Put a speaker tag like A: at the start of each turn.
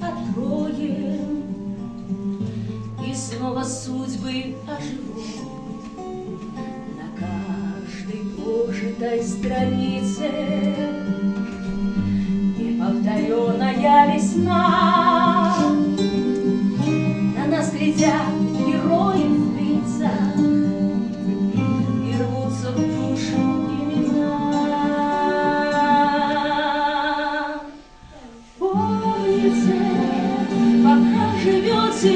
A: откроем, и снова судьбы оживут на каждой прожитой странице. Неповторенная весна, на нас глядят герои в лица, и рвутся в душу имена. Помните, пока живете,